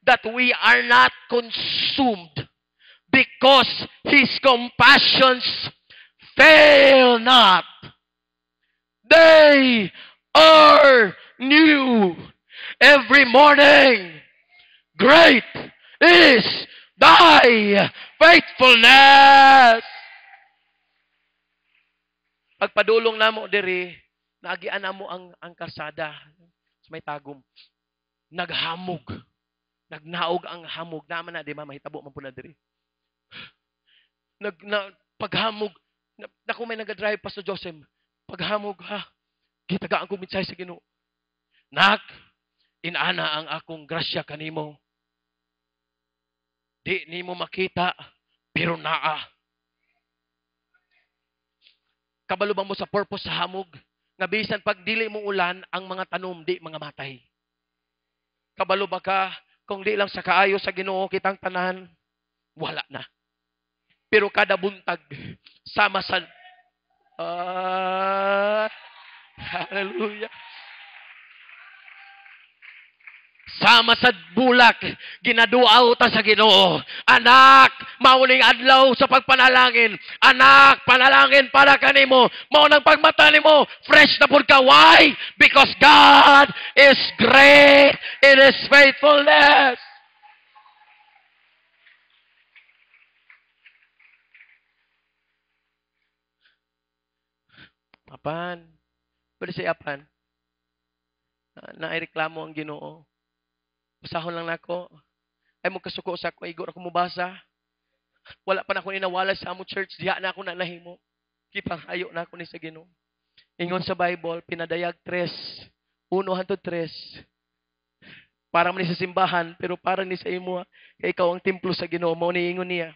that we are not consumed, because His compassions fail not. They are new every morning. Great is thy faithfulness. Pagpadulong namo diri, naagian namo ang kalsada sa may tagom. Naghamog. Nagnaog ang hamog. Naman na, di ba? Mahitabo man po na diri. Paghamog. Naku may nag-drive, Pastor Joseph. Paghamog, ha? Gitagaan ko minsay sa Ginoo. Nak, inana ang akong grasya kanimo. Di nimo makita, pero naa. Kabalo ba mo sa purpose sa hamog? Nga bisan pag dili mo ulan, ang mga tanom di mga matay. Kabalo ba ka, kung di lang sa kaayo sa Ginoo kitang tanan, wala na. Pero kada buntag, sama sa... hallelujah. Sama sa bulak, ginaduaw ta sa Ginoo. Anak, mauning adlaw sa pagpanalangin. Anak, panalangin para kanimo. Mao nang pagmata nimo, fresh na pud ka. Why? Because God is great in His faithfulness. Apan, pwede siya apan. Naireklamo ang Ginoo. Basahon lang nako. Ay mo kasuko sa ako, igor ako mubasa. Wala pa na ako inawala sa among church, diha na ako nanahimo. Kipangayo na ako ni sa Ginoo. Ingon sa Bible, pinadayag 3:1-3. Para man ni sa simbahan, pero para ni sa imo, kay ikaw ang templo sa Ginoo. Mao ni ingon niya.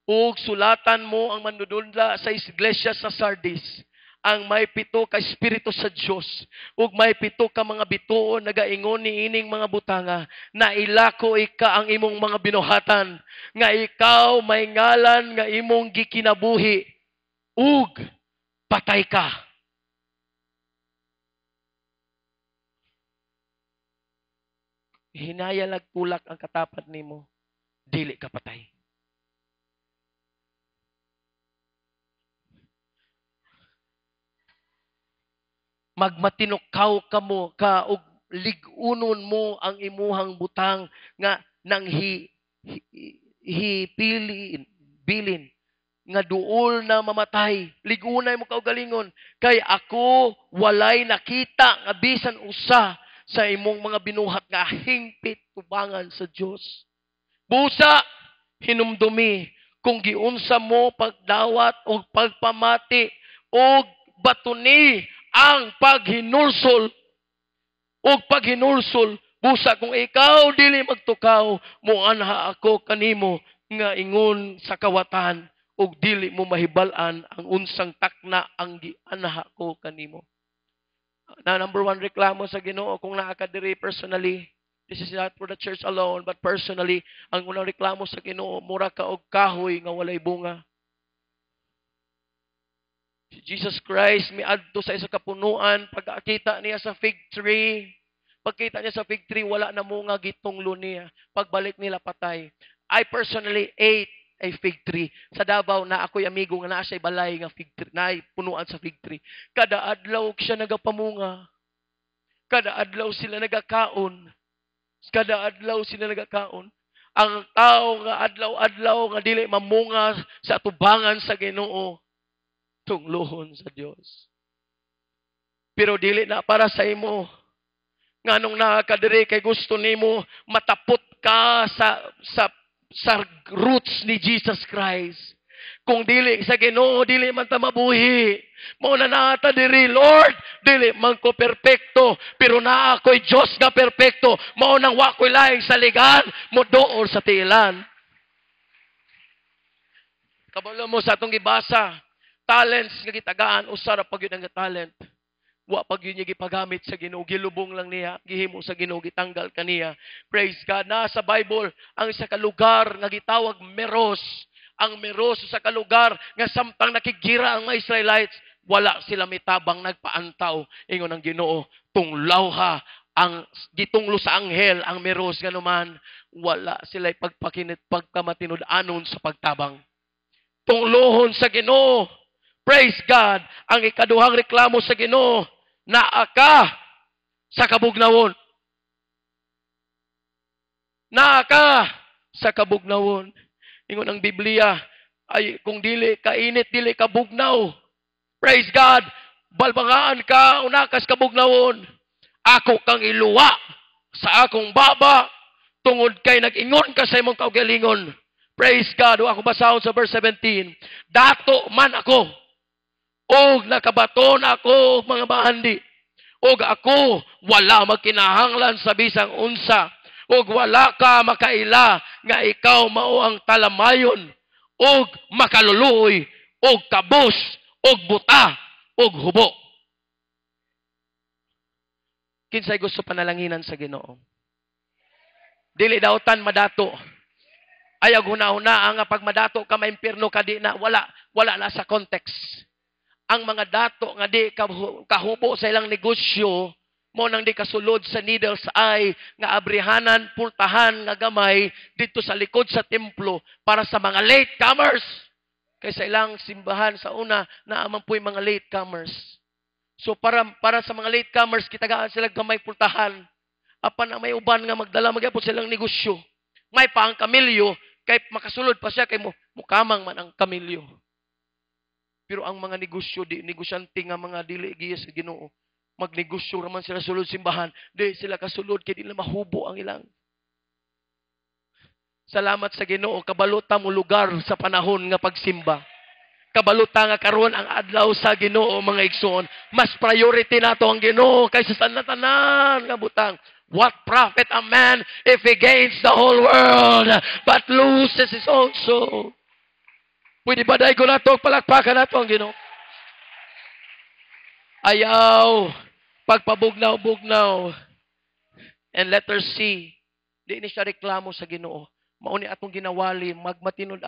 Ug sulatan mo ang manunodla sa iglesia sa Sardis, ang may 7 ka espiritu sa Dios ug may 7 ka mga bituon nagaingon ni ining mga butanga na ilako ika ang imong mga binuhatan nga ikaw may ngalan nga imong gikinabuhi ug patay ka. Hinayalag tulak ang katapat nimo, dili ka patay. Magmatinukaw ka mo ka ug ligunon mo ang imuhang butang nga nang bilin nga duol na mamatay. Ligunay mo kaugalingon kay ako walay nakita nga bisan usa sa imong mga binuhat nga hingpit tubangan sa Dios. Busa hinumdumi kung giunsa mo pagdawat o pagpamati o batuni ang paghinulsol o paghinulsol. Busa kung ikaw dili magtukaw, muanha ako kanimo nga ingon sa kawatan ug dili mo mahibal-an ang unsang takna ang gianha ko kanimo. Na number 1 reklamo sa Ginoo kung naa ka diri personally. This is not for the church alone, but personally, ang unang reklamo sa Ginoo, mura ka og kahoy nga walay bunga. Si Jesus Christ, miadto sa isa kapunuan, pagkakita niya sa fig tree, pagkita niya sa fig tree, wala na munga gitunglo niya. Pagbalik nila patay. I personally ate a fig tree. Sa Davao na ako'y amigo nga naa siya balay nga fig tree, na punuan sa fig tree. Kada adlaw siya nagapamunga. Kada adlaw sila nagakaon. Kada adlaw sila nagakaon. Ang tao nga adlaw-adlaw nga dili mamunga sa atubangan sa Ginoo, tunglohon sa Dios. Pero dili na para sa imo. Nganong nakadiri kay gusto nimo matapot ka sa roots ni Jesus Christ. Kung dili sa Ginoo, dili man ta mabuhi. Mao na nata diri, Lord, dili man ko perpekto, pero naa ako'y Dios nga perpekto. Mao nang wa ko'y laing saligan, mo dool sa tiilan. Kabalo mo sa atong gibasa, talents nga gitagaan, usara pag yun ang talent. Wa pag yun niya gipagamit sa Ginoo, gilubong lang niya, gihimo sa Ginoo, gitanggal kaniya. Praise God. Na sa Bible, ang isa ka lugar nga gitawag Meros. Ang Meros sa kalugar nga samtang nakigira ang mga Israelites, wala sila mitabang nagpaantaw. Ingon ang Ginoo, tunglaw ha ang gitunglo sa anghel, ang meros nga naman, wala sila pagkamatinud-anon sa pagtabang. Tunglohon sa Ginoo. Praise God. Ang ikaduhang reklamo sa Ginoo, naa ka sa kabugnawon. Naa ka sa kabugnawon. Ingon ang Biblia, ay kung dili kainit, dili kabugnaw. Praise God. Balbangaan ka, unakas kabugnawon. Ako kang iluwa sa akong baba, tungod kay nag-ingon ka sa imong kaugalingon. Praise God. O ako basahon sa verse 17. Dato man ako, og nakabaton ako, mga bahandi. Og ako, wala magkinahanglan sa bisang unsa. Og wala ka makaila nga ikaw mao ang talamayon, og makaluluoy, og kabos, og buta, og hubo. Kinsay gusto panalanginan sa Ginoo? Dili daotan madato. Ayag huna-huna nga pag madato ka maimpirno ka di na wala na sa context. Ang mga dato nga di kahubo sa ilang negosyo, mo nang di kasulod sa needle's eye nga abrihanan, pultahan nga gamay dito sa likod sa templo para sa mga latecomers. Kaysa ilang simbahan sa una naaman po'y mga latecomers. So para sa mga latecomers, kitagaan sila gamay pultahan. Apan na may uban nga magdala magyapon silang negosyo. May pa ang kamilyo, kay makasulod pa siya kay mukamang man ang kamilyo. Pero ang mga negosyo, negosyante nga mga dili giyas sa Ginoo, magnegosyo raman sila sulod simbahan, di sila kasulod kay di nila mahubo ang ilang. Salamat sa Ginoo, kabalota mo lugar sa panahon nga pagsimba. Kabalota nga karon ang adlaw sa Ginoo, mga igsoon. Mas priority nato ang Ginoo kaysa sa tanan nga butang. What profit a man if he gains the whole world but loses his own soul? Pwede ba dahil ko na ito, palakpakan na ito ang Ginoo? Ayaw, pagpabugnaw-bugnaw. And letter C, di ni siya reklamo sa Ginoo. Mauni atong ginawali, magmatinud